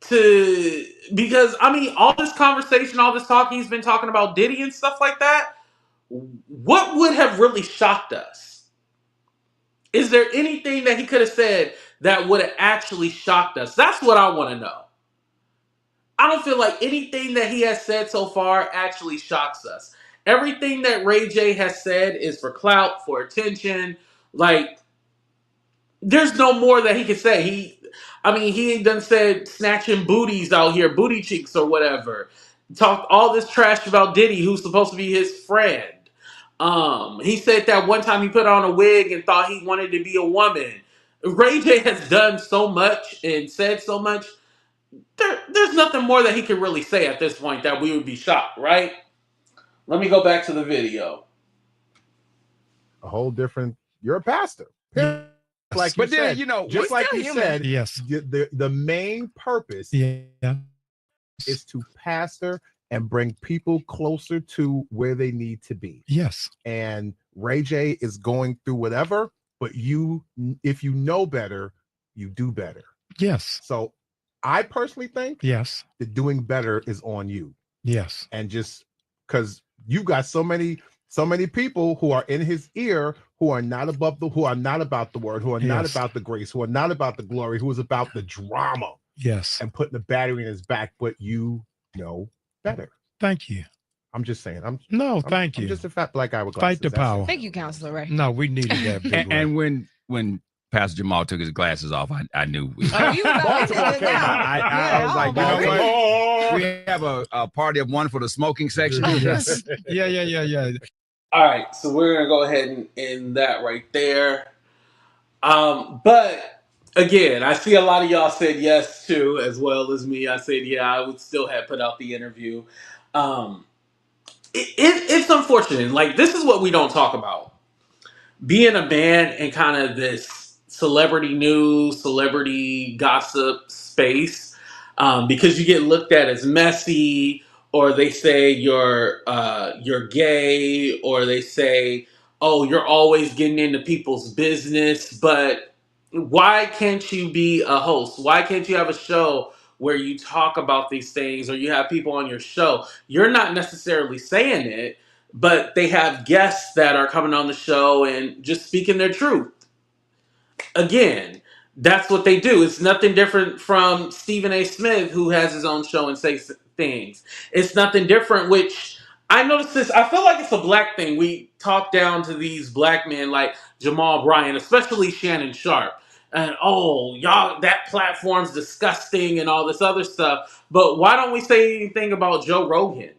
to because I mean all this conversation, all this talk he's been talking about Diddy and stuff like that. What would have really shocked us? Is there anything that he could have said that would have actually shocked us? That's what I want to know. I don't feel like anything that he has said so far actually shocks us. Everything that Ray J has said is for clout, for attention. Like, there's no more that he can say. He ain't done said snatching booties out here, booty cheeks or whatever. Talked all this trash about Diddy, who's supposed to be his friend. He said that one time he put on a wig and thought he wanted to be a woman. Ray J has done so much and said so much. There's nothing more that he can really say at this point that we would be shocked, right? Let me go back to the video. A whole different. You're a pastor. Like but you then, said, you know, just like you said, yes. The main purpose is to pastor and bring people closer to where they need to be. Yes. And Ray J is going through whatever, but if you know better, you do better. Yes. So I personally think that doing better is on you. Yes. And just because you got so many people who are in his ear who are not about the word, who are not about the grace, who are not about the glory, who is about the drama. Yes. And putting the battery in his back, but you know better. Thank you. I'm just saying. Thank you. I'm just a fat black guy with glasses. Fight the power. Thank you, Counselor Ray. No, we needed that. Big and when Pastor Jamal took his glasses off, I knew. I was like, you know what? We have a party of one for the smoking section. Yes. Yeah. All right, so we're gonna go ahead and end that right there. But again, I see a lot of y'all said yes too, as well as me. I said I would still have put out the interview. It's unfortunate. Like, this is what we don't talk about. Being a man in kind of this celebrity news, celebrity gossip space, because you get looked at as messy, or they say you're gay, or they say, oh, you're always getting into people's business. But why can't you be a host? Why can't you have a show where you talk about these things, or you have people on your show? You're not necessarily saying it, but they have guests that are coming on the show and just speaking their truth. Again, that's what they do. It's nothing different from Stephen A. Smith, who has his own show and says things. It's nothing different, which I noticed this. I feel like it's a black thing. We talk down to these black men like Jamal Bryant, especially Shannon Sharp. And, oh, y'all, that platform's disgusting and all this other stuff. But why don't we say anything about Joe Rogan?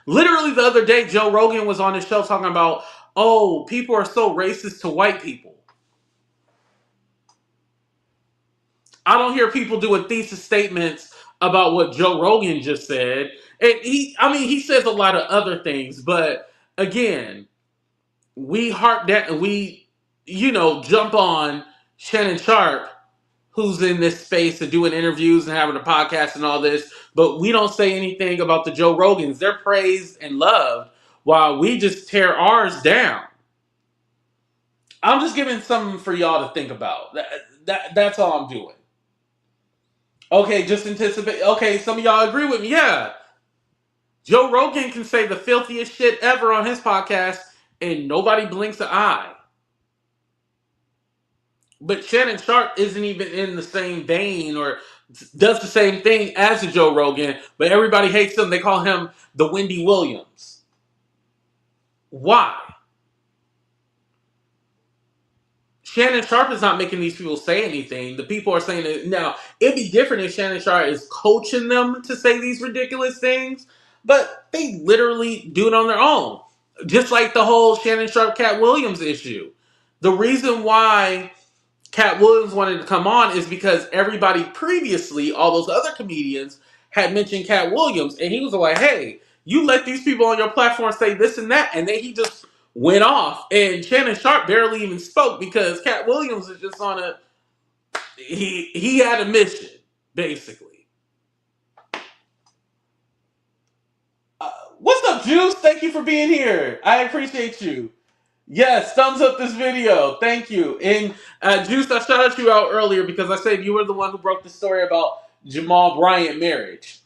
Literally the other day, Joe Rogan was on his show talking about, oh, people are so racist to white people. I don't hear people doing thesis statements about what Joe Rogan just said. And he says a lot of other things, but again, we jump on Shannon Sharp, who's in this space and doing interviews and having a podcast and all this, but we don't say anything about the Joe Rogans. They're praised and loved while we just tear ours down. I'm just giving something for y'all to think about. That's all I'm doing. Okay, just anticipate. Okay, some of y'all agree with me. Yeah. Joe Rogan can say the filthiest shit ever on his podcast and nobody blinks an eye. But Shannon Sharp isn't even in the same vein or does the same thing as a Joe Rogan, but everybody hates him. They call him the Wendy Williams. Why? Shannon Sharp is not making these people say anything. The people are saying it. Now, it'd be different if Shannon Sharp is coaching them to say these ridiculous things, but they literally do it on their own. Just like the whole Shannon Sharp Cat Williams issue. The reason why Cat Williams wanted to come on is because everybody previously, all those other comedians, had mentioned Cat Williams, and he was like, hey, you let these people on your platform say this and that, and then he just went off, and Shannon Sharp barely even spoke because Cat Williams is just on he had a mission, basically. What's up, Juice? Thank you for being here. I appreciate you. Yes, thumbs up this video. Thank you. And Juice, I shouted you out earlier because I said you were the one who broke the story about Jamal Bryant marriage.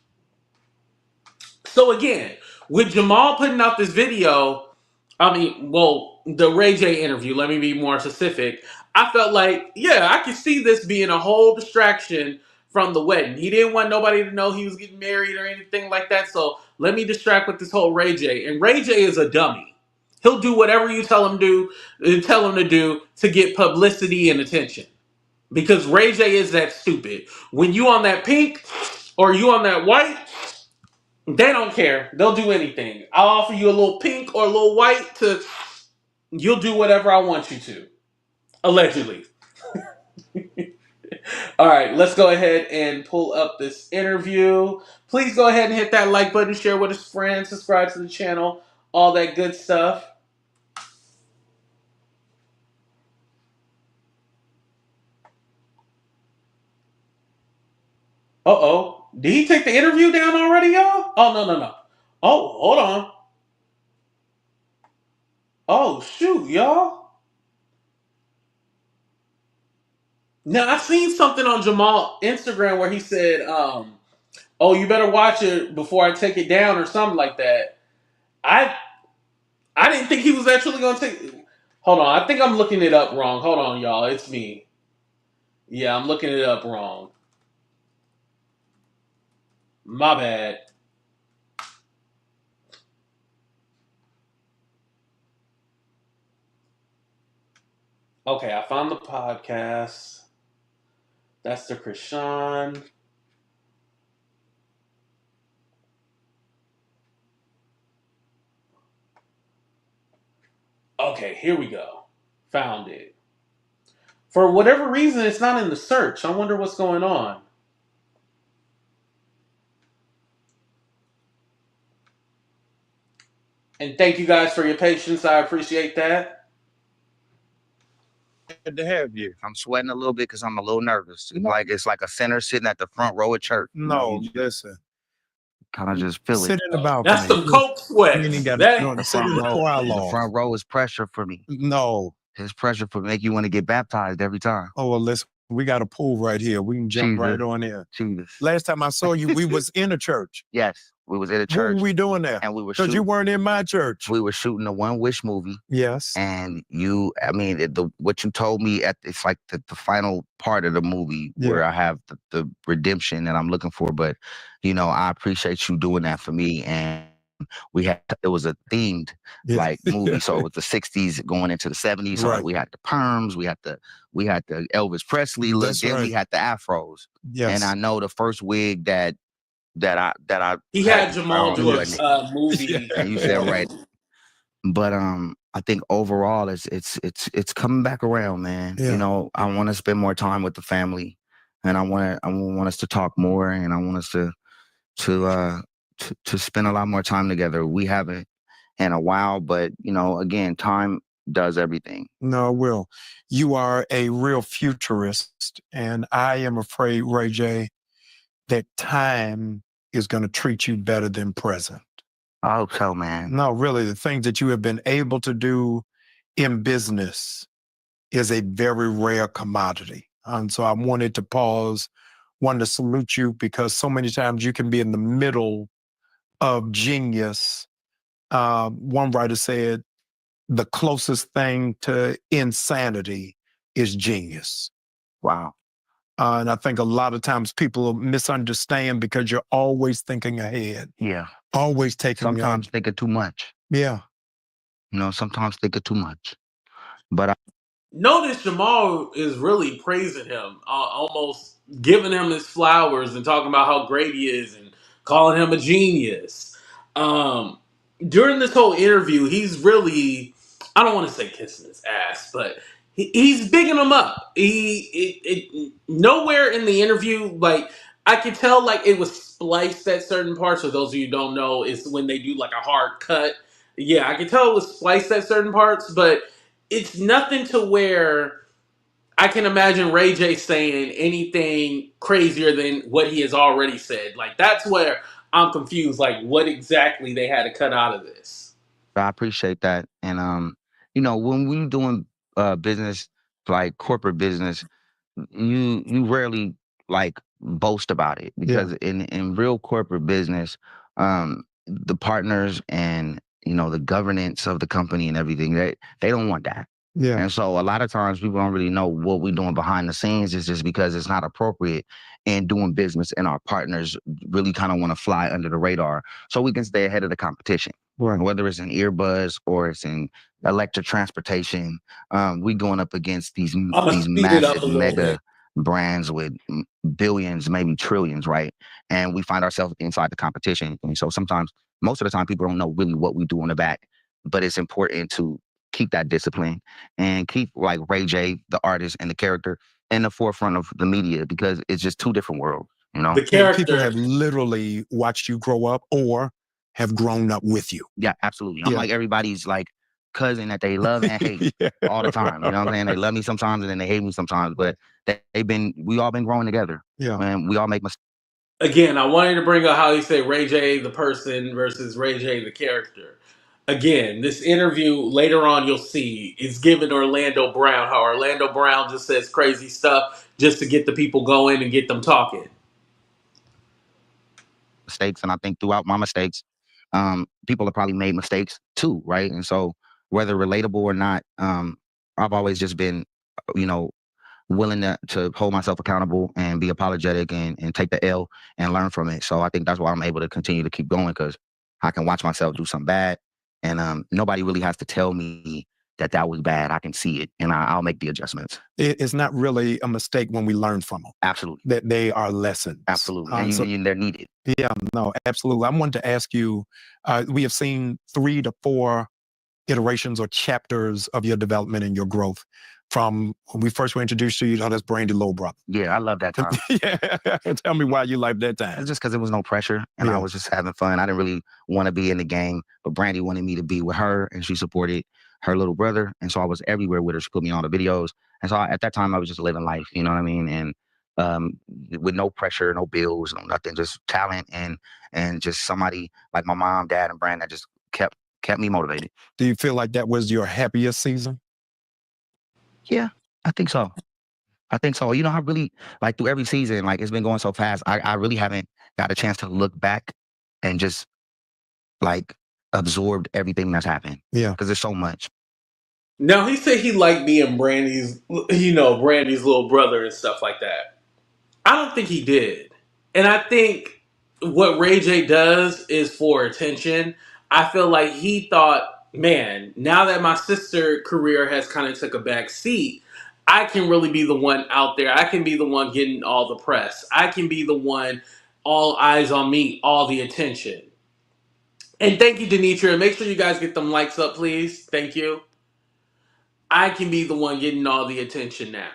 So again, with Jamal putting out this video, the Ray J interview, let me be more specific. I felt like, yeah, I could see this being a whole distraction from the wedding. He didn't want nobody to know he was getting married or anything like that. So let me distract with this whole Ray J. And Ray J is a dummy. He'll do whatever you tell him to do to get publicity and attention. Because Ray J is that stupid. When you on that pink or you on that white, they don't care. They'll do anything. I'll offer you a little pink or a little white you'll do whatever I want you to. Allegedly. All right, let's go ahead and pull up this interview. Please go ahead and hit that like button, share with his friends, subscribe to the channel, all that good stuff. Uh-oh. Did he take the interview down already, y'all? Oh, no. Oh, hold on. Oh, shoot, y'all. Now, I seen something on Jamal Instagram where he said, oh, you better watch it before I take it down or something like that. I didn't think he was actually going to take... Hold on, I think I'm looking it up wrong. Hold on, y'all. It's me. Yeah, I'm looking it up wrong. My bad. Okay, I found the podcast. That's the Krishan. Okay, here we go. Found it. For whatever reason, it's not in the search. I wonder what's going on. And thank you guys for your patience. I appreciate that. Good to have you. I'm sweating a little bit because I'm a little nervous. It's like a sinner sitting at the front row of church. No, listen. Kind of just feel Sit it. in the balcony. That's some coke sweat. You ain't got That- to sit in the choir The loft. front row is pressure for me. No. It's pressure for make you want to get baptized every time. Oh, well, listen. We got a pool right here. We can jump Jesus. right on in. Jesus. Last time I saw you, we was in a church. Yes, we was at a What church were we doing there? and we were Because shooting. you weren't in my church. We were shooting a One Wish movie, Yes. and what you told me it's like the final part of the movie Yeah. where I have the redemption that I'm looking for. But I appreciate you doing that for me. And it was a themed like movie, so it was the 60s going into the 70s. So Right. we had the perms, we had the Elvis Presley look, That's then right. we had the afros. Yes. And I know the first wig that I He had Jamal do wasn't it? a movie. And you said right. But I think overall it's coming back around, man. Yeah. I want to spend more time with the family, and I want us to talk more, and I want us to spend a lot more time together. We haven't in a while, but again, time does everything. No, Will. You are a real futurist, and I am afraid, Ray J, that time is going to treat you better than present. I hope so, man. No, really, the things that you have been able to do in business is a very rare commodity. And so I wanted to pause, wanted to salute you, because so many times you can be in the middle of genius. One writer said, the closest thing to insanity is genius. Wow. And I think a lot of times people misunderstand because you're always thinking ahead, Yeah. always taking Sometimes thinking too much. Yeah. Sometimes thinking too much. But Notice Jamal is really praising him, almost giving him his flowers and talking about how great he is and calling him a genius. During this whole interview, he's really, I don't want to say kissing his ass, but he's bigging him up. Nowhere in the interview, like, I could tell, like, it was spliced at certain parts. For those of you who don't know, is when they do, like, a hard cut. Yeah, I could tell it was spliced at certain parts, but it's nothing to where I can imagine Ray J saying anything crazier than what he has already said. Like, that's where I'm confused. Like, what exactly they had to cut out of this. I appreciate that. And, when we doing business, like corporate business, you rarely like boast about it because in real corporate business, the partners and the governance of the company and everything, they don't want that. Yeah. And so a lot of times people don't really know what we're doing behind the scenes. It's just because it's not appropriate in doing business, and our partners really kind of want to fly under the radar so we can stay ahead of the competition. Right. Whether it's in earbuds or it's in electric transportation, we going up against these I'm gonna speed it up massive a little mega bit. brands with billions, maybe trillions, right? And we find ourselves inside the competition. And so sometimes, most of the time, people don't know really what we do on the back, but it's important to keep that discipline and keep like Ray J, the artist and the character, in the forefront of the media because it's just two different worlds, The And people character, have literally watched you grow up or have grown up with you. Yeah, absolutely. I'm Yeah. like everybody's like cousin that they love and hate Yeah. all the time. You know what I'm saying? They love me sometimes and then they hate me sometimes, but we all been growing together. Yeah. And we all make mistakes. again, I wanted to bring up how you say Ray J the person versus Ray J the character. Again, this interview later on you'll see is given Orlando Brown. How Orlando Brown just says crazy stuff just to get the people going and get them talking. And I think throughout my mistakes, people have probably made mistakes too, right? And so whether relatable or not, I've always just been, willing to hold myself accountable and be apologetic and take the L and learn from it. So I think that's why I'm able to continue to keep going because I can watch myself do something bad, and nobody really has to tell me that was bad. I can see it, and I'll make the adjustments. It's not really a mistake when we learn from them. Absolutely. That they are lessons. Absolutely. So- And they're needed. Yeah, no, absolutely. I wanted to ask you, we have seen 3 to 4 iterations or chapters of your development and your growth. From when we first were introduced to you, that's Brandy Low Brother. Yeah, I love that time. Yeah. Tell me why you liked that time. It's just because there was no pressure and I was just having fun. I didn't really want to be in the game, but Brandy wanted me to be with her and she supported her little brother. And so I was everywhere with her. She put me on the videos. And so at that time I was just living life, you know what I mean? And with no pressure, no bills, no nothing, just talent and just somebody like my mom, dad, and Brand that just kept me motivated. Do you feel like that was your happiest season? Yeah, I think so. I really, like, through every season, like, it's been going so fast. I really haven't got a chance to look back and just, like, absorbed everything that's happened. Yeah. Because there's so much. Now he said he liked being Brandy's little brother and stuff like that. I don't think he did. And I think what Ray J does is for attention. I feel like he thought, man, now that my sister career has kind of took a back seat, I can really be the one out there. I can be the one getting all the press. I can be the one, all eyes on me, all the attention. And thank you, Denitra. Make sure you guys get them likes up, please. Thank you. I can be the one getting all the attention now.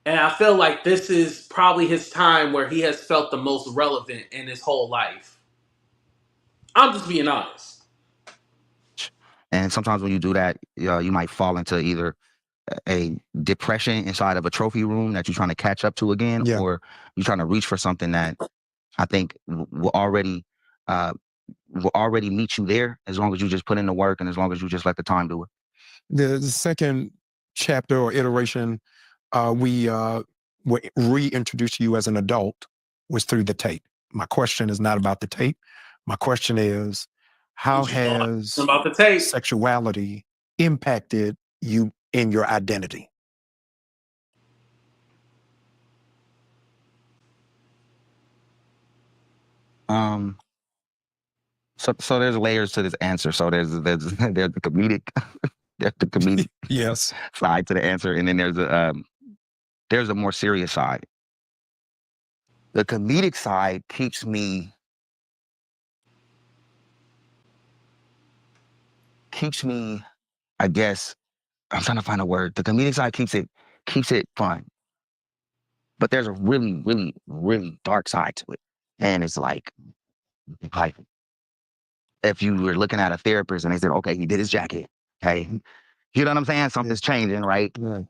And I feel like this is probably his time where he has felt the most relevant in his whole life. I'm just being honest. And sometimes when you do that, you might fall into either a depression inside of a trophy room that you're trying to catch up to again, or you're trying to reach for something that I think will already meet you there as long as you just put in the work and as long as you just let the time do it. The second chapter or iteration, we were reintroduced to you as an adult was through the tape. My question is not about the tape. My question is, how has about the tape sexuality impacted you in your identity? So there's layers to this answer. So there's the comedic there's the comedic Yes. side to the answer, and then there's a more serious side. The comedic side keeps me I guess, I'm trying to find a word. The comedic side keeps it fun. But there's a really, really, really dark side to it. And it's like if you were looking at a therapist and they said, okay, he did his jacket. Hey, you know what I'm saying? Something's changing, right? Yeah.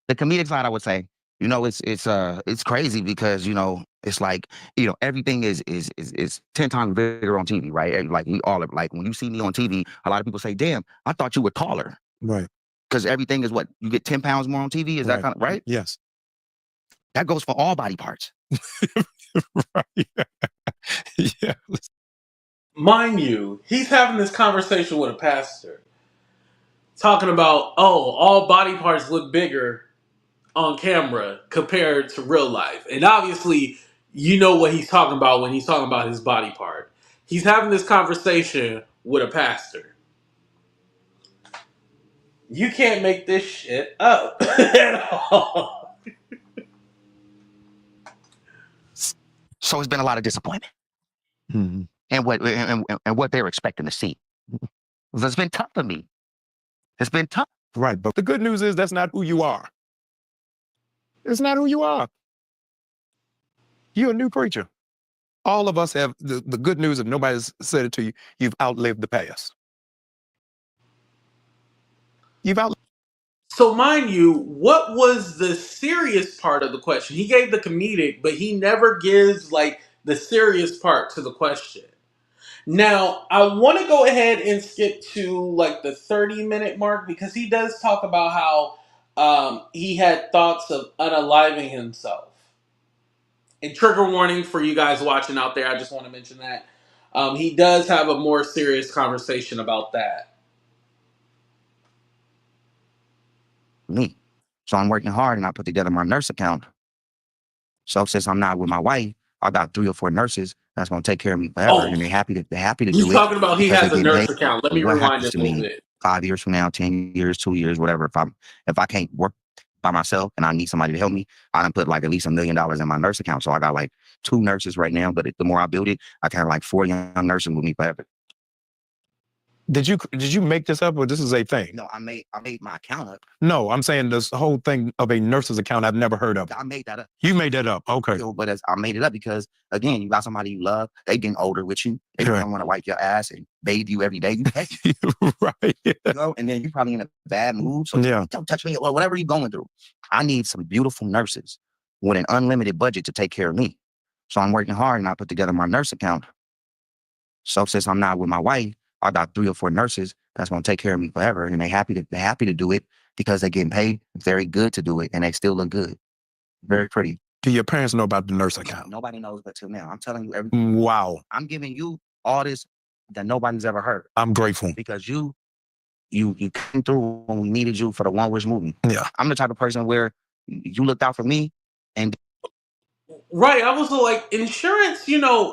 The comedic side, I would say, it's crazy because, it's like, everything is 10 times bigger on TV, right? Like we all are, like when you see me on TV, a lot of people say, damn, I thought you were taller. Right. Because everything is what? You get 10 pounds more on TV? Is that kind of right? Yes. That goes for all body parts. Right. Yeah. Mind you, he's having this conversation with a pastor, talking about, oh, all body parts look bigger on camera compared to real life. And obviously, you know what he's talking about when he's talking about his body part. He's having this conversation with a pastor. You can't make this shit up at all. So it's been a lot of disappointment Mhm. and what they're expecting to see. It's been tough for me. It's been tough. Right. But the good news is that's not who you are. It's not who you are. You're a new creature. All of us have the good news, if nobody's said it to you, you've outlived the past. You've outlived. So, mind you, what was the serious part of the question? He gave the comedic, but he never gives like the serious part to the question. Now, I want to go ahead and skip to like the 30-minute mark because he does talk about how he had thoughts of unaliving himself. And trigger warning for you guys watching out there, I just want to mention that. He does have a more serious conversation about that. Me. So I'm working hard and I put together my nurse account. So since I'm not with my wife, I got 3 or 4 nurses that's gonna take care of me forever, Oh, and they're happy to he's do it talking about he because has they a get nurse paid. account. Let me What rewind happens it a to little me bit. 5 years from now, 10 years, 2 years, whatever, if I can't work by myself and I need somebody to help me, I done put like at least $1 million in my nurse account. So I got like 2 nurses right now, but the more I build it, I kind of like 4 young nurses with me forever. Did you make this up or this is a thing? No, I made my account up. No, I'm saying this whole thing of a nurse's account I've never heard of. I made that up. You made that up. Okay. But I made it up because, again, you got somebody you love. They getting older with you. They Right. don't want to wipe your ass and bathe you every day. You pay. Right. You know? And then you probably in a bad mood. So Yeah. don't touch me or whatever you're going through. I need some beautiful nurses with an unlimited budget to take care of me. So I'm working hard and I put together my nurse account. So since I'm not with my wife, I got 3 or 4 nurses that's going to take care of me forever. And they're happy to do it because they're getting paid very good to do it. And they still look good. Very pretty. Do your parents know about the nurse account? Nobody knows but till now. I'm telling you everything. Wow. I'm giving you all this that nobody's ever heard. I'm grateful. Because you came through when we needed you for the One Wish movie. Yeah. I'm the type of person where you looked out for me and Right, I was like, insurance,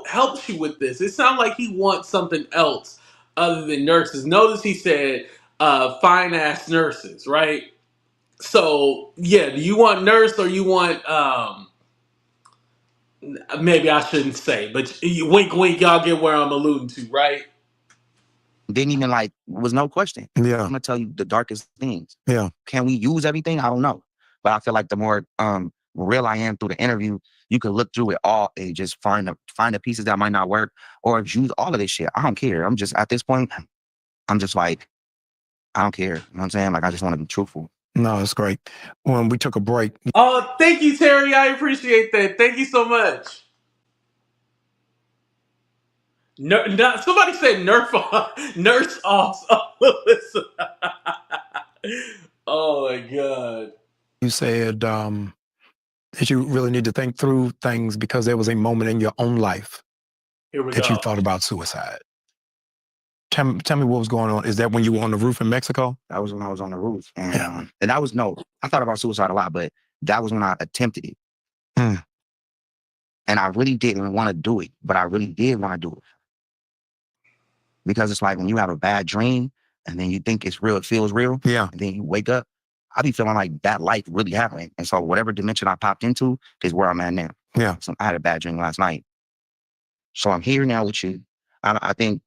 helps you with this. It sounds like he wants something else other than nurses. Notice he said, fine ass nurses, right? So, yeah, do you want nurse or you want, maybe I shouldn't say, but wink, wink, y'all get where I'm alluding to, right? didn't even was no question. Yeah. I'm gonna tell you the darkest things. Yeah. Can we use everything? I don't know. But I feel like the more real I am through the interview, you can look through it all and just find the pieces that might not work or use all of this shit. I don't care. I'm just at this point, I'm just like, I don't care. You know what I'm saying? Like I just want to be truthful. No, it's great. When we took a break. Oh, thank you, Terry. I appreciate that. Thank you so much. Somebody said nurse off. Oh my god. You said that you really need to think through things because there was a moment in your own life Here we that go. you thought about suicide. Tell me what was going on. Is that when you were on the roof in Mexico? That was when I was on the roof. And that was, I thought about suicide a lot, but that was when I attempted it. Mm. And I really didn't want to do it, but I really did want to do it. Because it's like when you have a bad dream and then you think it's real, it feels real. Yeah. And then you wake up, I be feeling like that life really happened. And so whatever dimension I popped into is where I'm at now. Yeah. So I had a bad dream last night. So I'm here now with you. I think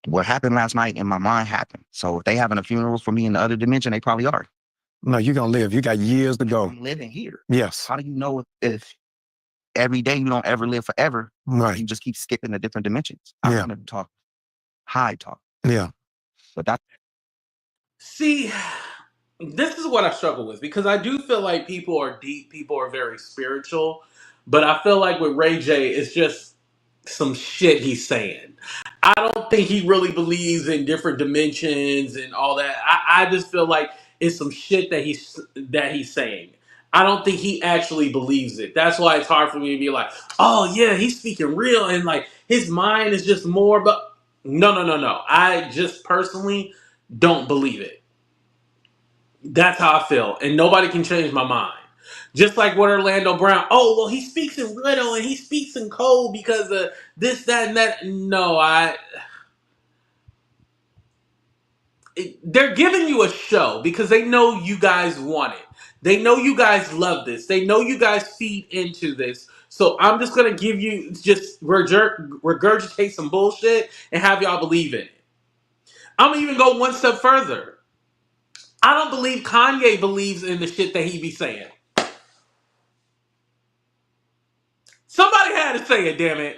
what happened last night in my mind happened. So if they having a funeral for me in the other dimension, they probably are. No, you're going to live. You got years to go. I'm living here. Yes. How do you know if every day you don't ever live forever? Right. You just keep skipping the different dimensions. I want to talk high talk. Yeah. But that. See, this is what I struggle with because I do feel like people are deep, people are very spiritual, but I feel like with Ray J, it's just some shit he's saying. I don't think he really believes in different dimensions and all that. I just feel like it's some shit that he's saying. I don't think he actually believes it. That's why it's hard for me to be like, oh yeah, he's speaking real and like his mind is just more. But no. I just personally don't believe it. That's how I feel, and nobody can change my mind. Just like with Orlando Brown. Oh well, he speaks in riddle and he speaks in code because of this, that, and that. No, they're giving you a show because they know you guys want it. They know you guys love this. They know you guys feed into this. So I'm just gonna give you just regurgitate some bullshit and have y'all believe in it. I'm gonna even go one step further. I don't believe Kanye believes in the shit that he be saying. Somebody had to say it, damn it.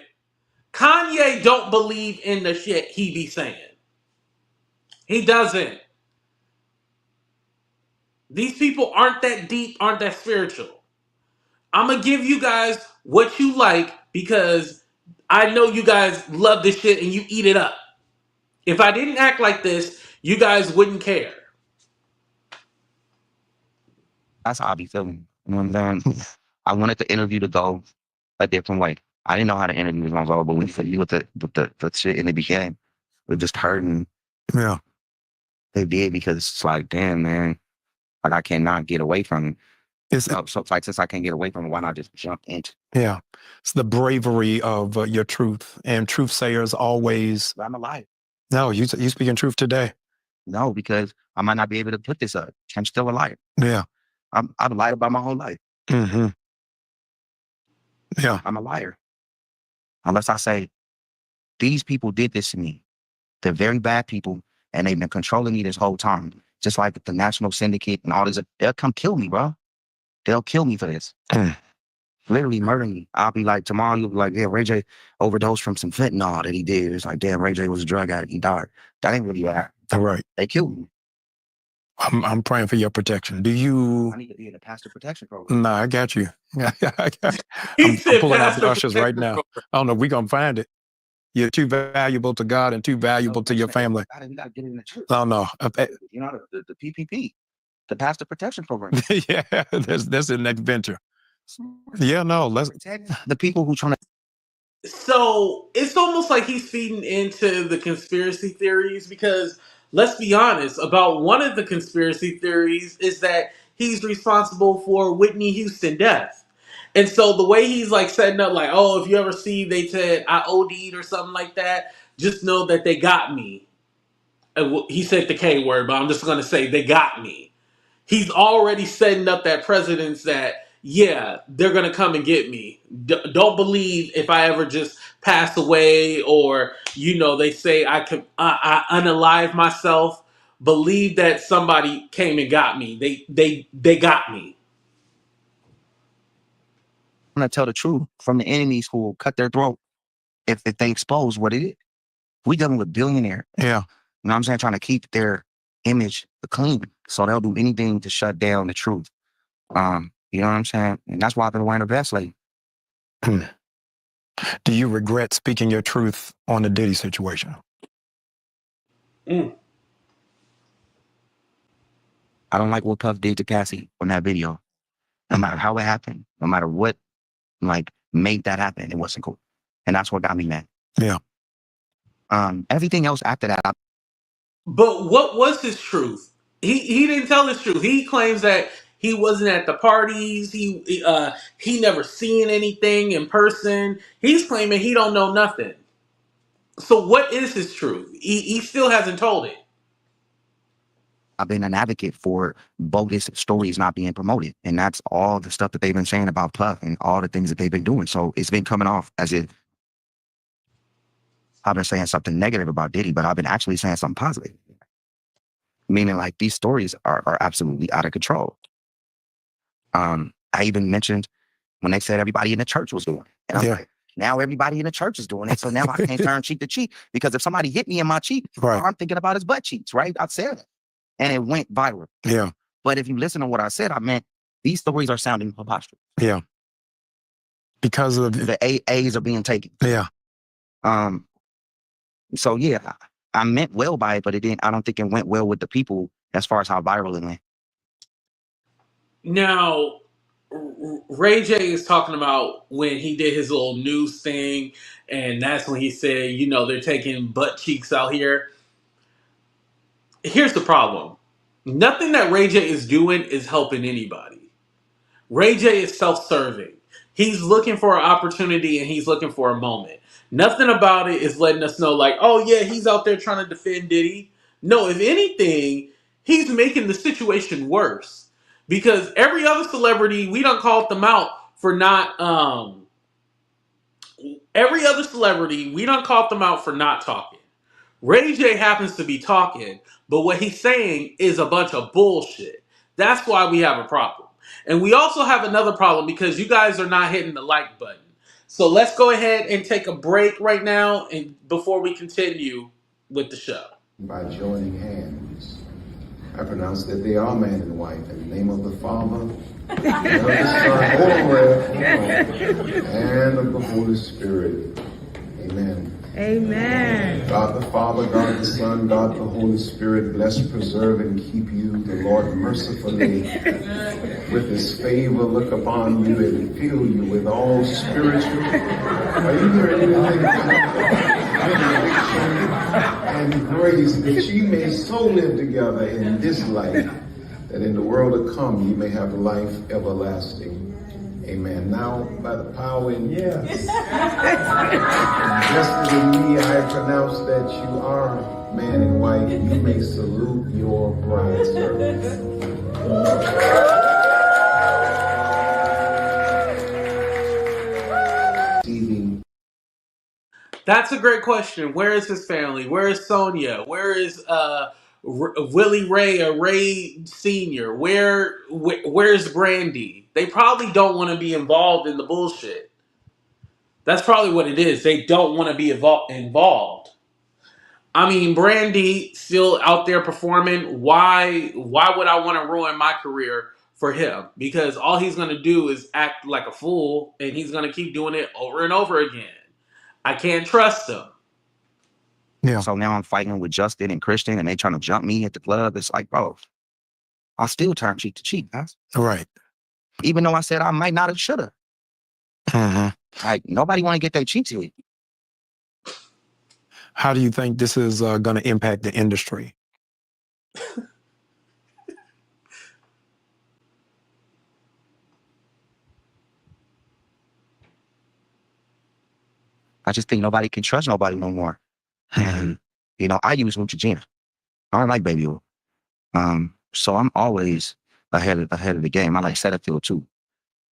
Kanye don't believe in the shit he be saying. He doesn't. These people aren't that deep, aren't that spiritual. I'm gonna give you guys what you like because I know you guys love this shit and you eat it up. If I didn't act like this, you guys wouldn't care. That's how I be feeling. You know what I'm saying? I wanted the interview to go a different way. I didn't know how the interview was gonna go, but with the shit in the beginning, we're just hurting. Yeah. They did because it's like, damn, man, like I cannot get away from it. So it's like, since I can't get away from it, why not just jump into it? Yeah. It's the bravery of your truth. And truth sayers always. I'm a liar. No, you speaking truth today. No, because I might not be able to put this up. I'm still a liar. Yeah. I've lied about my whole life. Mm-hmm. Yeah. I'm a liar. Unless I say, these people did this to me. They're very bad people, and they've been controlling me this whole time. Just like the National Syndicate and all this. They'll come kill me, bro. They'll kill me for this. Literally murder me. I'll be like, tomorrow you'll be like, yeah, Ray J overdosed from some fentanyl that he did. It's like, damn, Ray J was a drug addict. He died. That ain't really what happened. All right. They killed me. I'm praying for your protection. Do you? I need to be in a pastor protection program. No, I got you. I'm said pulling out the pastor ushers right protection now. program. I don't know if we're going to find it. You're too valuable to God and too valuable to your family. We got to get it in the church. Oh, no. You know, the PPP, the pastor protection program. Yeah, that's the next venture. Yeah, no, let's. The people who trying to. So it's almost like he's feeding into the conspiracy theories because let's be honest, about one of the conspiracy theories is that he's responsible for Whitney Houston death. And so the way he's like setting up like, oh, if you ever see they said I OD'd or something like that, just know that they got me. He said the K word, but I'm just going to say they got me. He's already setting up that precedence that, yeah, they're going to come and get me. Don't believe if I ever just pass away or, you know, they say I unalive myself. Believe that somebody came and got me. They got me. I'm going to tell the truth from the enemies who will cut their throat if they expose what it is. We dealing with billionaire. Yeah. You know what I'm saying? Trying to keep their image clean. So they'll do anything to shut down the truth. You know what I'm saying? And that's why I've been wearing a vest lately. Do you regret speaking your truth on the Diddy situation? I don't like what Puff did to Cassie on that video. No matter how it happened, no matter what, like, made that happen, it wasn't cool. And that's what got me mad. Yeah. Everything else after that. But what was his truth? He didn't tell his truth. He claims that he wasn't at the parties. He never seen anything in person. He's claiming he don't know nothing. So what is his truth? He still hasn't told it. I've been an advocate for bogus stories not being promoted. And that's all the stuff that they've been saying about Puff and all the things that they've been doing. So it's been coming off as if I've been saying something negative about Diddy, but I've been actually saying something positive. Meaning like these stories are absolutely out of control. I even mentioned when they said everybody in the church was doing it. And I'm like, now everybody in the church is doing it. So now I can't turn cheek to cheek because if somebody hit me in my cheek, I'm thinking about his butt cheeks, right? I said it. And it went viral. Yeah. But if you listen to what I said, I meant these stories are sounding preposterous. Yeah. Because of the AAs are being taken. Yeah. So yeah, I meant well by it, but it didn't. I don't think it went well with the people as far as how viral it went. Now, Ray J is talking about when he did his little news thing, and that's when he said, you know, they're taking butt cheeks out here. Here's the problem. Nothing that Ray J is doing is helping anybody. Ray J is self-serving. He's looking for an opportunity and he's looking for a moment. Nothing about it is letting us know, like, oh yeah, he's out there trying to defend Diddy. No, if anything, he's making the situation worse. Because every other celebrity, we done called them out for not every other celebrity, we done called them out for not talking. Ray J happens to be talking, but what he's saying is a bunch of bullshit. That's why we have a problem. And we also have another problem because you guys are not hitting the like button. So let's go ahead and take a break right now and before we continue with the show. By joining hands, I pronounce that they are man and wife in the name of the Father, and of the Son, and of the Holy Spirit. Amen. Amen. God the Father, God the Son, God the Holy Spirit, bless, preserve, and keep you. The Lord mercifully, with his favor, look upon you and fill you with all spiritual. Are you hearing anything? And grace, that ye may so live together in this life, that in the world to come ye may have life everlasting. Amen. Now, by the power and yes, just in me, I pronounce that you are man and wife. You may salute your bride servants. That's a great question. Where is his family? Where is Sonia? Where is Willie Ray or Ray Senior? Where's Brandy? They probably don't want to be involved in the bullshit. That's probably what it is. They don't want to be involved. I mean, Brandy still out there performing. Why would I want to ruin my career for him? Because all he's going to do is act like a fool, and he's going to keep doing it over and over again. I can't trust him. Yeah. So now I'm fighting with Justin and Christian, and they trying to jump me at the club. It's like, bro, I still turn cheek to cheek, guys. Right. Even though I said I might not have shoulda. Like, nobody want to get their cheeks hit. How do you think this is going to impact the industry? I just think nobody can trust nobody no more. And, you know, I use Neutrogena. I don't like baby oil. So I'm always ahead of the game. I like Cetaphil too.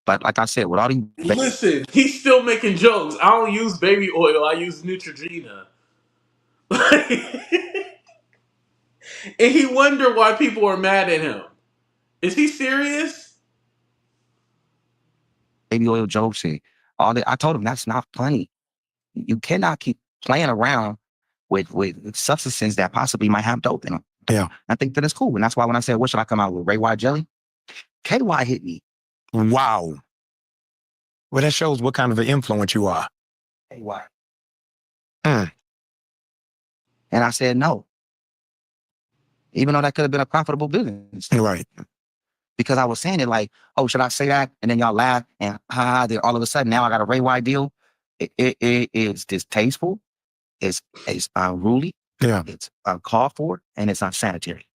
But like I said, with all these... Listen, he's still making jokes. I don't use baby oil. I use Neutrogena. And he wonder why people are mad at him. Is he serious? Baby oil jokes and all that. I told him that's not funny. You cannot keep playing around with substances that possibly might have dope in them. Yeah. I think that it's cool. And that's why when I said, what should I come out with? Ray White jelly? KY hit me. Wow. Well, that shows what kind of an influence you are. KY. And I said no. Even though that could have been a profitable business. Right. Because I was saying it like, oh, should I say that? And then y'all laugh and then all of a sudden now I got a Ray White deal. It is distasteful. It's unruly. Yeah. It's uncalled for, and it's unsanitary.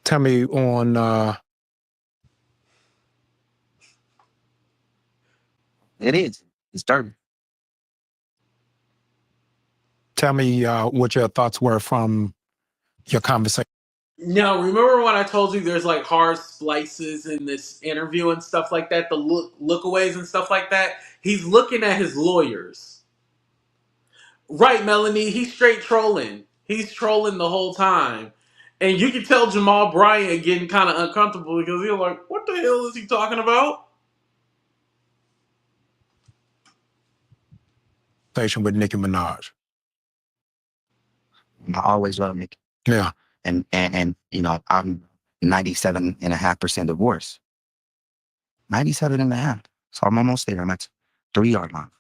Tell me on... It is. It's dirty. Tell me what your thoughts were from your conversation. Now, remember when I told you there's like hard splices in this interview and stuff like that, the lookaways and stuff like that? He's looking at his lawyers. Right, Melanie, he's straight trolling. He's trolling the whole time. And you can tell Jamal Bryant getting kind of uncomfortable because he's like, what the hell is he talking about? With Nicki Minaj. I always love Nicki. Yeah. And you know, I'm 97.5% divorced. 97.5. So I'm almost there. I'm at 3-yard line.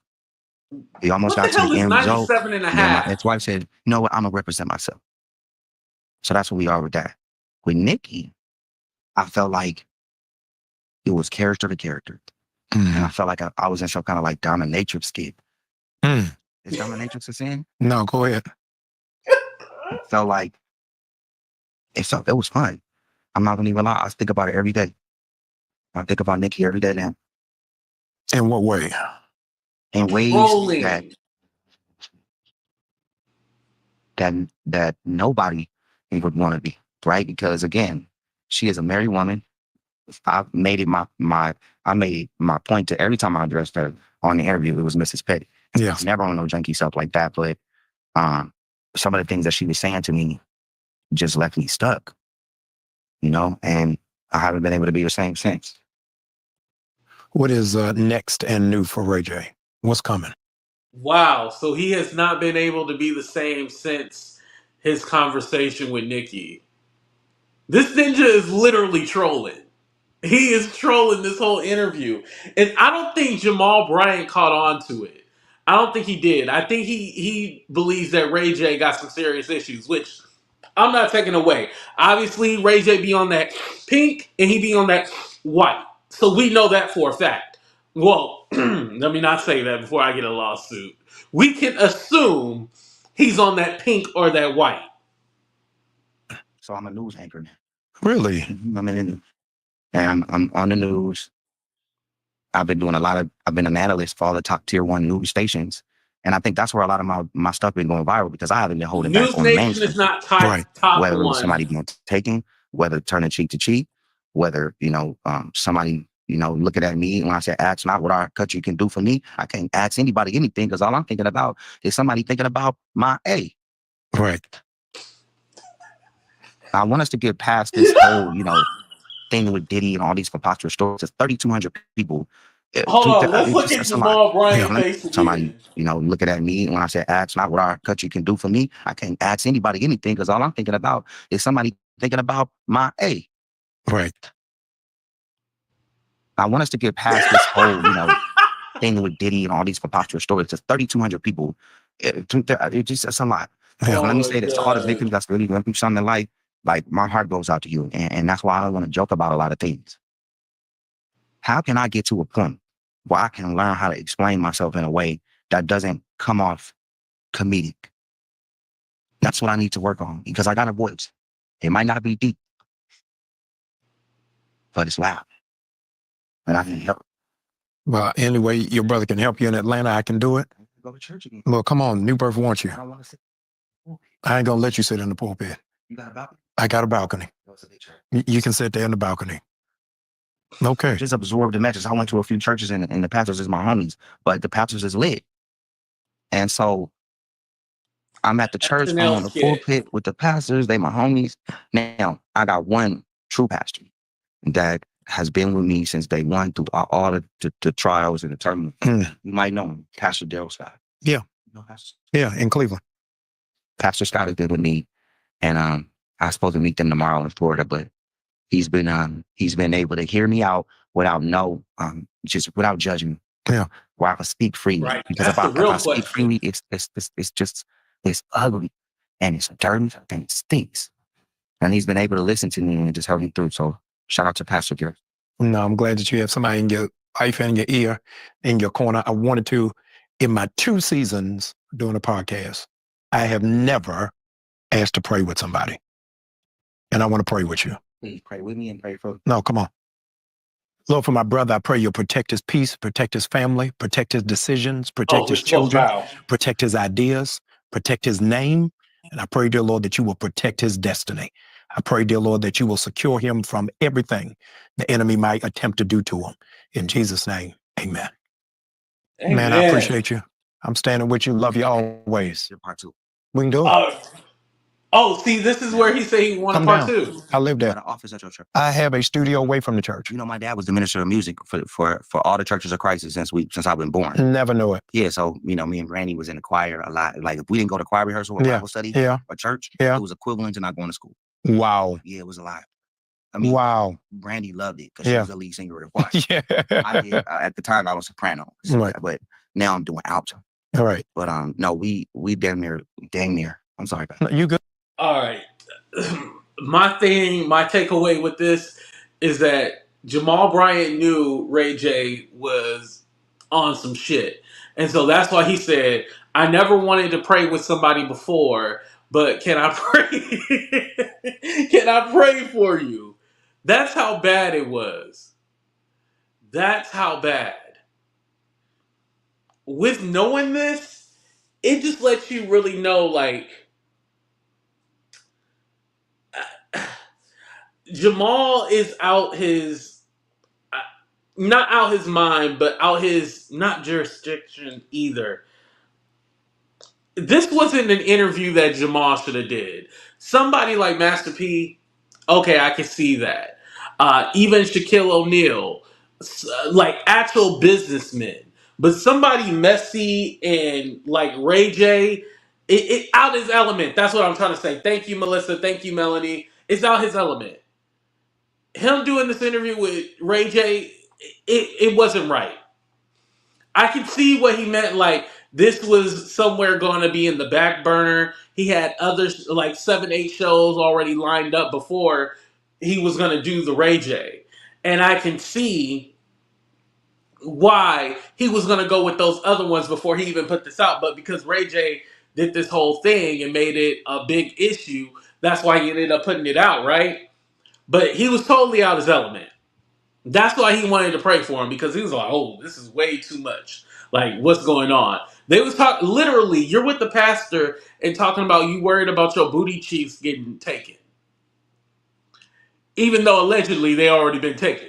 He almost got to the end result. 97.5. My ex-wife said, you know what, I'm gonna represent myself. So that's where we are with that. With Nicki, I felt like It was character to character. And I felt like I was in some kind of like dominatrix skit. Is dominatrix a sin? No, go ahead. It felt like, it was fun. I'm not gonna even lie. I think about it every day. I think about Nikki every day now. In what way? In ways Trolling. that nobody would want to be, right? Because again, she is a married woman. I made it my point to every time I addressed her on the interview, it was Mrs. Petty. Yeah. Never on no junkie stuff like that, but some of the things that she was saying to me just left me stuck, you know, and I haven't been able to be the same since. What is next and new for Ray J? What's coming? Wow. So he has not been able to be the same since his conversation with Nikki. This ninja is literally trolling. He is trolling this whole interview. And I don't think Jamal Bryant caught on to it. I don't think he did. I think he believes that Ray J got some serious issues, which I'm not taking away. Obviously, Ray J be on that pink and he be on that white. So we know that for a fact. Well, let me not say that before I get a lawsuit. We can assume he's on that pink or that white. So I'm a news anchor now. Really? I'm in, and I'm on the news. I've been an analyst for all the top tier 1 news stations. And I think that's where a lot of my stuff been going viral because I haven't been holding back News on Nation mainstream. is not top whether it was one. somebody being taken, whether turning cheek to cheek, whether, somebody, looking at me when I said, ask not what our country can do for me. I can't ask anybody anything because all I'm thinking about is somebody thinking about my A. Right. I want us to get past this whole, thing with Diddy and all these preposterous stories. There's 3,200 people. Hold on, let's look at Jamal Bryant's face again. Somebody, looking at me when I said, ask not what our country can do for me. I can't ask anybody anything because all I'm thinking about is somebody thinking about my A. Right. I want us to get past this whole, thing with Diddy and all these preposterous stories. There's 3,200 people. It's a lot. Let me say this to all the victims that's really going through something in life. Like, my heart goes out to you. And that's why I don't want to joke about a lot of things. How can I get to a point where I can learn how to explain myself in a way that doesn't come off comedic? That's what I need to work on because I got a voice. It might not be deep, but it's loud. And I can help. Well, anyway, your brother can help you in Atlanta. I can do it. Go to church again. Well, come on. New Birth wants you. I don't want to sit. I ain't going to let you sit in the pulpit. You got a balcony? I got a balcony. You can sit there in the balcony. Okay. Just absorb the message. I went to a few churches and the pastors is my homies, but the pastors is lit. And so I'm at the church, I'm on the pulpit with the pastors, they my homies. Now, I got one true pastor that has been with me since day one through all the trials and the turmoil. You might know him, Pastor Daryl Scott. Yeah. You know Pastor? Yeah, in Cleveland. Pastor Scott has been with me, and I'm supposed to meet them tomorrow in Florida, but he's been able to hear me out without just without judging. Yeah. Where I can speak freely. Right. Because if I speak freely, it's ugly and it's dirty and it stinks. And he's been able to listen to me and just help me through. So shout out to Pastor Garrett. No, I'm glad that you have somebody in your life and in your ear, in your corner. I wanted to, in my 2 seasons doing a podcast, I have never asked to pray with somebody. And I want to pray with you. Please pray with me and pray for. No, come on. Lord, for my brother, I pray you'll protect his peace, protect his family, protect his decisions, protect his children, protect his ideas, protect his name. And I pray, dear Lord, that you will protect his destiny. I pray, dear Lord, that you will secure him from everything the enemy might attempt to do to him. In Jesus' name, amen. Amen. Man, I appreciate you. I'm standing with you. Love you always. Part 2. We can do it. See, this is where he said he wanted part 2. I live there. Got an office at your church. I have a studio away from the church. My dad was the minister of music for all the churches of Christ since I've been born. Never knew it. Yeah, so me and Granny was in the choir a lot. Like if we didn't go to choir rehearsal or Bible study or church, it was equivalent to not going to school. Wow. Yeah, it was a lot. Wow. Brandy loved it because she was the lead singer of the choir. Yeah. I did, at the time I was soprano, right. But now I'm doing alto. All right. But no, we damn near. I'm sorry. No, you good? All right. My takeaway with this is that Jamal Bryant knew Ray J was on some shit. And so that's why he said, I never wanted to pray with somebody before, but can I pray? Can I pray for you? That's how bad it was. That's how bad. With knowing this, it just lets you really know, like, Jamal is out his, not out his mind, but out his, not jurisdiction either. This wasn't an interview that Jamal should have did. Somebody like Master P, okay, I can see that. Even Shaquille O'Neal, like actual businessmen. But somebody messy and like Ray J, it out his element. That's what I'm trying to say. Thank you, Melissa. Thank you, Melanie. It's out his element. Him doing this interview with Ray J, it wasn't right. I could see what he meant. Like, this was somewhere going to be in the back burner. He had others, like 7, 8 shows already lined up before he was going to do the Ray J. And I can see why he was going to go with those other ones before he even put this out. But because Ray J did this whole thing and made it a big issue, that's why he ended up putting it out, right? But he was totally out of his element. That's why he wanted to pray for him, because he was like, "Oh, this is way too much. Like, what's going on?" They was talking literally. You're with the pastor and talking about you worried about your booty cheeks getting taken, even though allegedly they already been taken.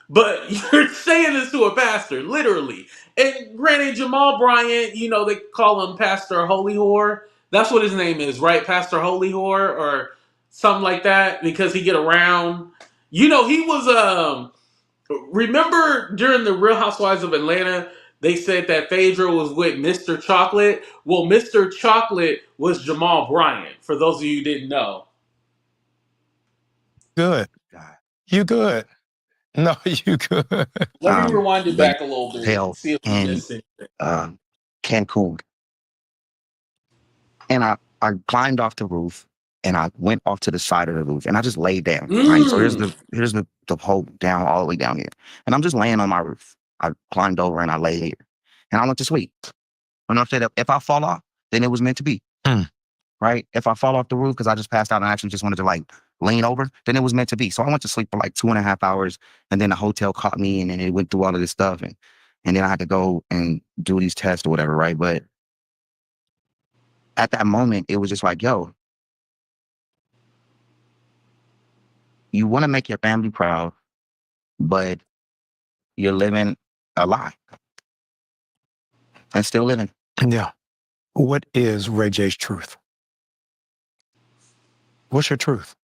But you're saying this to a pastor, literally. And granted, Jamal Bryant, you know, they call him Pastor Holy Whore. That's what his name is, right? Pastor Holy Whore or something like that, because he get around. You know, he was remember during the Real Housewives of Atlanta, they said that Phaedra was with Mr. Chocolate? Well, Mr. Chocolate was Jamal Bryant, for those of you who didn't know. Good. You good. No, you good. Let me rewind it back a little bit. Hell, See if we and missed anything. Cancun. And I climbed off the roof and I went off to the side of the roof and I just laid down. Right? So here's the hole down all the way down here. And I'm just laying on my roof. I climbed over and I lay here. And I went to sleep. And I said, if I fall off, then it was meant to be. Right? If I fall off the roof because I just passed out and I actually just wanted to like lean over, then it was meant to be. So I went to sleep for like 2.5 hours, and then the hotel caught me, and then it went through all of this stuff, and then I had to go and do these tests or whatever, right? But at that moment, it was just like, yo, you want to make your family proud, but you're living a lie and still living. Yeah. What is Ray J's truth? What's your truth?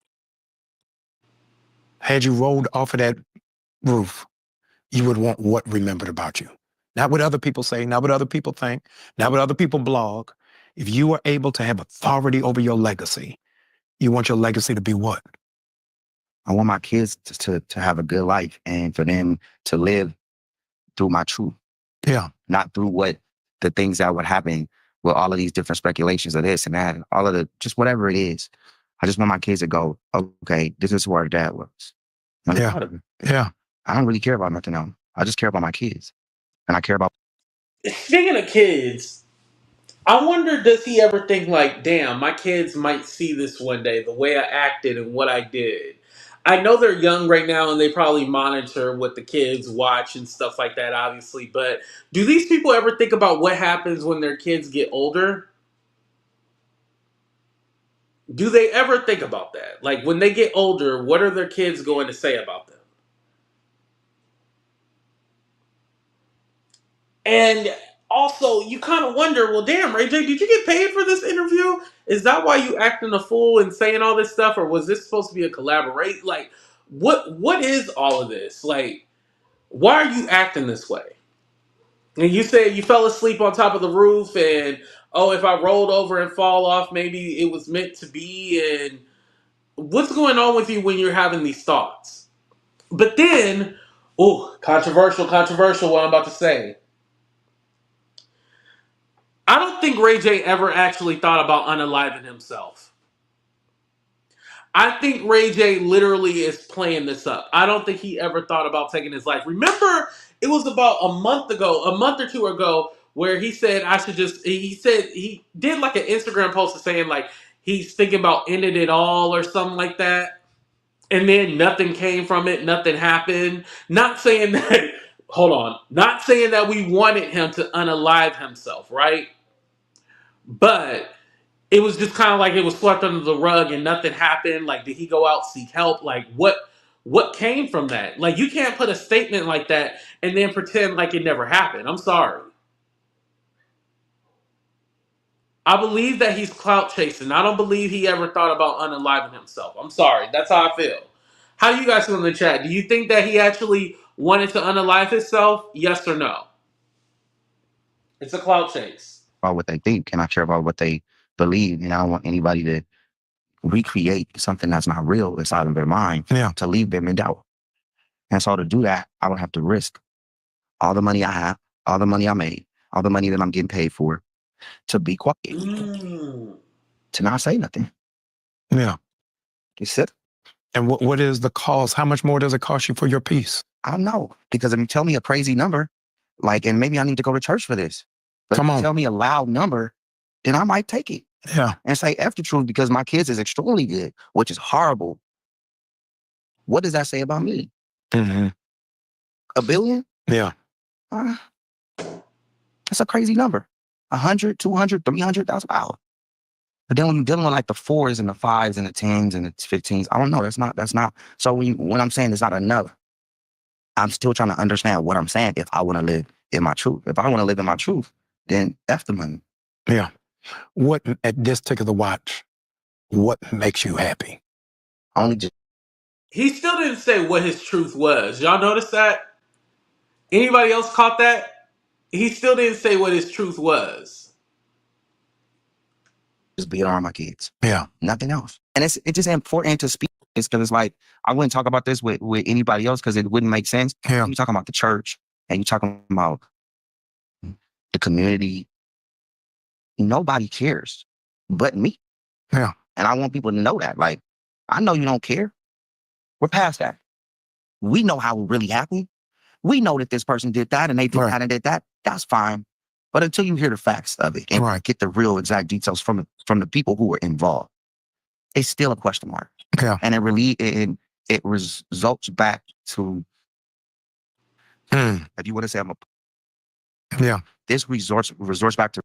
Had you rolled off of that roof, you would want what remembered about you. Not what other people say, not what other people think, not what other people blog. If you are able to have authority over your legacy, you want your legacy to be what? I want my kids to have a good life and for them to live through my truth. Yeah. Not through what the things that would happen with all of these different speculations of this and that, all of the, just whatever it is. I just want my kids to go, okay, this is where dad was. Yeah. Yeah. I don't really care about nothing else. I just care about my kids. And I care about. Speaking of kids, I wonder, does he ever think like, damn, my kids might see this one day, the way I acted and what I did. I know they're young right now and they probably monitor what the kids watch and stuff like that, obviously. But do these people ever think about what happens when their kids get older? Do they ever think about that? Like, when they get older, what are their kids going to say about them? And also, you kind of wonder, well, damn, Ray J, did you get paid for this interview? Is that why you acting a fool and saying all this stuff? Or was this supposed to be a collaboration? Like, what is all of this? Like, why are you acting this way? And you said you fell asleep on top of the roof and, oh, if I rolled over and fall off, maybe it was meant to be. And what's going on with you when you're having these thoughts? But then, oh, controversial, what I'm about to say. I don't think Ray J ever actually thought about unaliving himself. I think Ray J literally is playing this up. I don't think he ever thought about taking his life. Remember, it was about a month or two ago, where he said I should just. He said he did like an Instagram post saying like he's thinking about ending it all or something like that, and then nothing came from it. Nothing happened. Not saying that. Hold on. Not saying that we wanted him to unalive himself, right? But it was just kind of like it was swept under the rug and nothing happened. Like, did he go out seek help? Like, what came from that? Like, you can't put a statement like that and then pretend like it never happened. I'm sorry. I believe that he's clout chasing. I don't believe he ever thought about unaliving himself. I'm sorry. That's how I feel. How do you guys feel in the chat? Do you think that he actually wanted to unalive himself? Yes or no? It's a clout chase. About what they think, and I care about what they believe, and I don't want anybody to recreate something that's not real inside of their mind to leave them in doubt. And so to do that, I would have to risk all the money I have, all the money I made, all the money that I'm getting paid for, to be quiet, to not say nothing. Yeah. You sit. And what is the cost? How much more does it cost you for your peace? I don't know, because if you tell me a crazy number, like, and maybe I need to go to church for this, but Come on. tell me a loud number, then I might take it. Yeah. And say F the truth, because my kids is extremely good, which is horrible. What does that say about me? Mm-hmm. $1 billion? Yeah. That's a crazy number. 100, 200, 300,000. But then when you're dealing with like the 4s and the 5s and the 10s and the 15s, I don't know. That's not. So when I'm saying it's not enough, I'm still trying to understand what I'm saying if I want to live in my truth. If I want to live in my truth, then F the money. Yeah. What, at this tick of the watch, what makes you happy? Only just. He still didn't say what his truth was. Y'all notice that? Anybody else caught that? He still didn't say what his truth was. Just be around my kids. Yeah. Nothing else. And it's just important to speak. It's because it's like, I wouldn't talk about this with anybody else because it wouldn't make sense. Yeah. You're talking about the church and you're talking about the community. Nobody cares but me. Yeah. And I want people to know that. Like, I know you don't care. We're past that. We know how it really happened. We know that this person did that and they did that and did that. That's fine. But until you hear the facts of it and get the real exact details from the people who were involved, it's still a question mark. Yeah. And it results back to, if you want to say this resorts back to,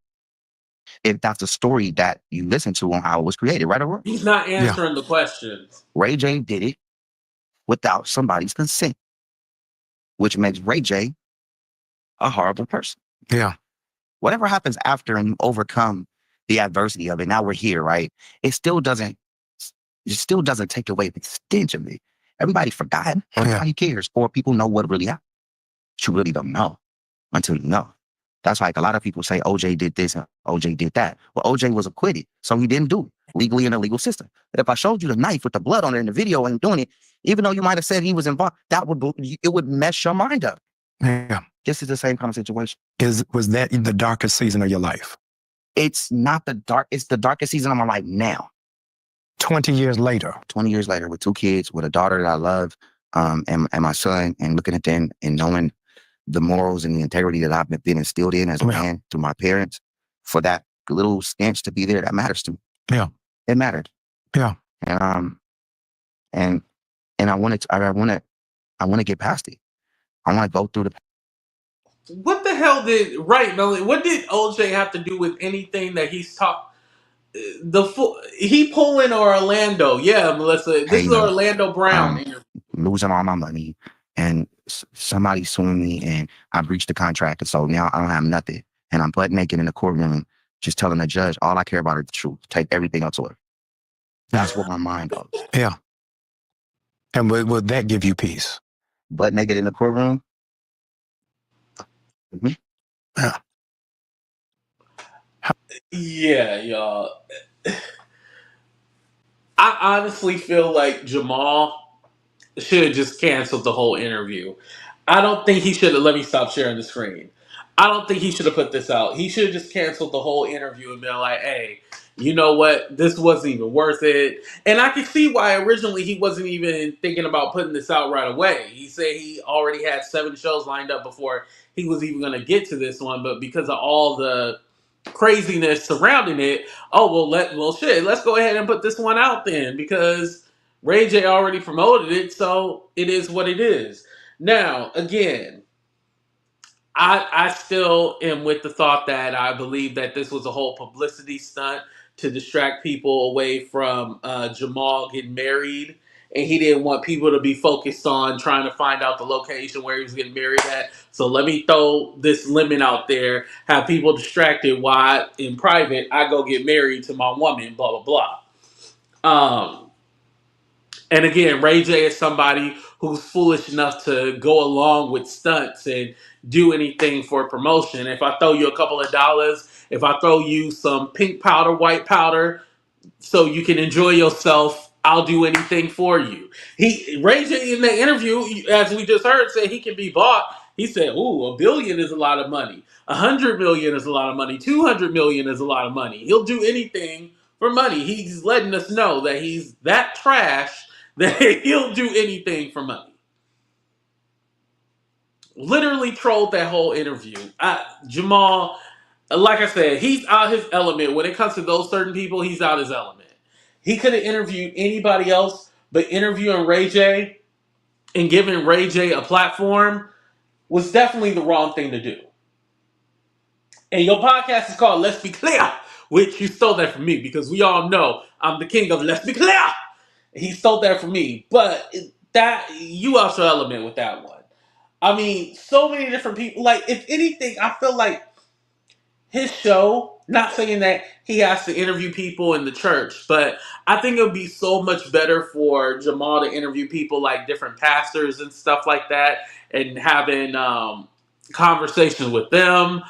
if that's the story that you listen to on how it was created, right or wrong. He's not answering the questions. Ray J did it without somebody's consent, which makes Ray J a horrible person. Yeah. Whatever happens after and you overcome the adversity of it, now we're here, right? It still doesn't take away the stench of it. Everybody forgot. Nobody cares. Or people know what really happened. But you really don't know until you know. That's like a lot of people say OJ did this and OJ did that. Well, OJ was acquitted, so he didn't do it legally in the legal system. But if I showed you the knife with the blood on it in the video and doing it, even though you might have said he was involved, it would mess your mind up. Yeah. This is the same kind of situation. Was that the darkest season of your life? It's not it's the darkest season of my life now. 20 years later. 20 years later with 2 kids, with a daughter that I love, and my son, and looking at them and knowing the morals and the integrity that I've been instilled in as a man through my parents, for that little stench to be there, that matters to me. Yeah. It mattered. Yeah. And I want to get past it. I want to go through the. What the hell Melanie? What did OJ have to do with anything that he's talking? He pulling Orlando. Yeah, Melissa. This is Orlando Brown. Losing all my money and somebody suing me and I breached the contract. And so now I don't have nothing. And I'm butt naked in the courtroom just telling the judge, all I care about is the truth. Take everything else away. That's what my mind goes. Yeah. And would that give you peace? Butt naked in the courtroom? Mm-hmm. Yeah. Yeah, y'all. I honestly feel like Jamal should have just canceled the whole interview. I don't think he should have. Let me stop sharing the screen. I don't think he should have put this out. He should have just canceled the whole interview and been like, hey, you know what? This wasn't even worth it. And I can see why originally he wasn't even thinking about putting this out right away. He said he already had 7 shows lined up before he was even going to get to this one. But because of all the craziness surrounding it, shit, let's go ahead and put this one out then, because Ray J already promoted it, so it is what it is. Now, again, I still am with the thought that I believe that this was a whole publicity stunt to distract people away from Jamal getting married. And he didn't want people to be focused on trying to find out the location where he was getting married at. So let me throw this lemon out there, have people distracted while in private I go get married to my woman, blah, blah, blah. And again, Ray J is somebody who's foolish enough to go along with stunts and do anything for promotion. If I throw you a couple of dollars, if I throw you some pink powder, white powder, so you can enjoy yourself, I'll do anything for you. Ray J in the interview, as we just heard, said he can be bought. He said, "Ooh, $1 billion is a lot of money. 100 million is a lot of money. 200 million is a lot of money. He'll do anything for money." He's letting us know that he's that trash that he'll do anything for money. Literally trolled that whole interview. Jamal, like I said, he's out his element. When it comes to those certain people, he's out his element. He could have interviewed anybody else, but interviewing Ray J and giving Ray J a platform was definitely the wrong thing to do. And your podcast is called Let's Be Clear, which you stole that from me because we all know I'm the king of Let's Be Clear. He stole that from me, but that you also element with that one. I mean, so many different people. Like, if anything, I feel like his show, not saying that he has to interview people in the church, but I think it would be so much better for Jamal to interview people like different pastors and stuff like that and having conversations with them.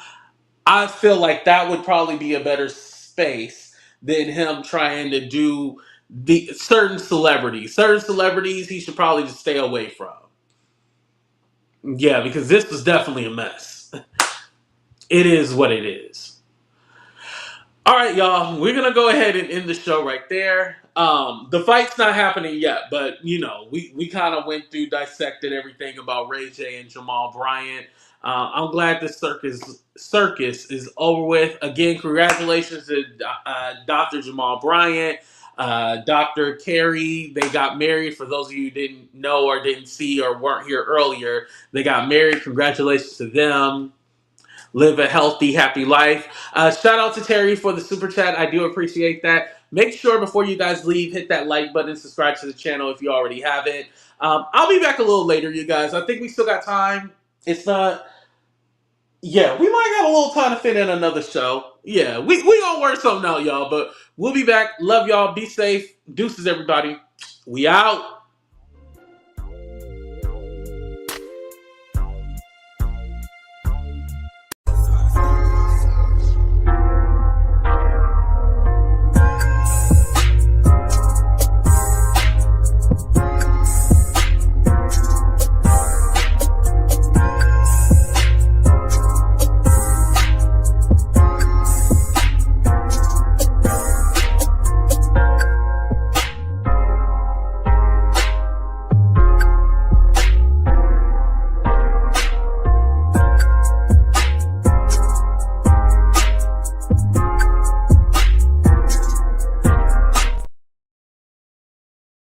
I feel like that would probably be a better space than him trying to do the certain celebrities. Certain celebrities he should probably just stay away from. Yeah, because this was definitely a mess. It is what it is. All right, y'all. We're gonna go ahead and end the show right there. The fight's not happening yet, but you know, we kind of went through, dissected everything about Ray J and Jamal Bryant. I'm glad this circus is over with. Again, congratulations to Dr. Jamal Bryant, Dr. Karri. They got married. For those of you who didn't know or didn't see or weren't here earlier, they got married. Congratulations to them. Live a healthy, happy life. Shout out to Terry for the super chat. I do appreciate that. Make sure before you guys leave, hit that like button, subscribe to the channel if you already haven't. I'll be back a little later, you guys. I think we still got time. It's not... Yeah, we might have a little time to fit in another show. Yeah, we gonna work something out, y'all. But we'll be back. Love y'all. Be safe. Deuces, everybody. We out.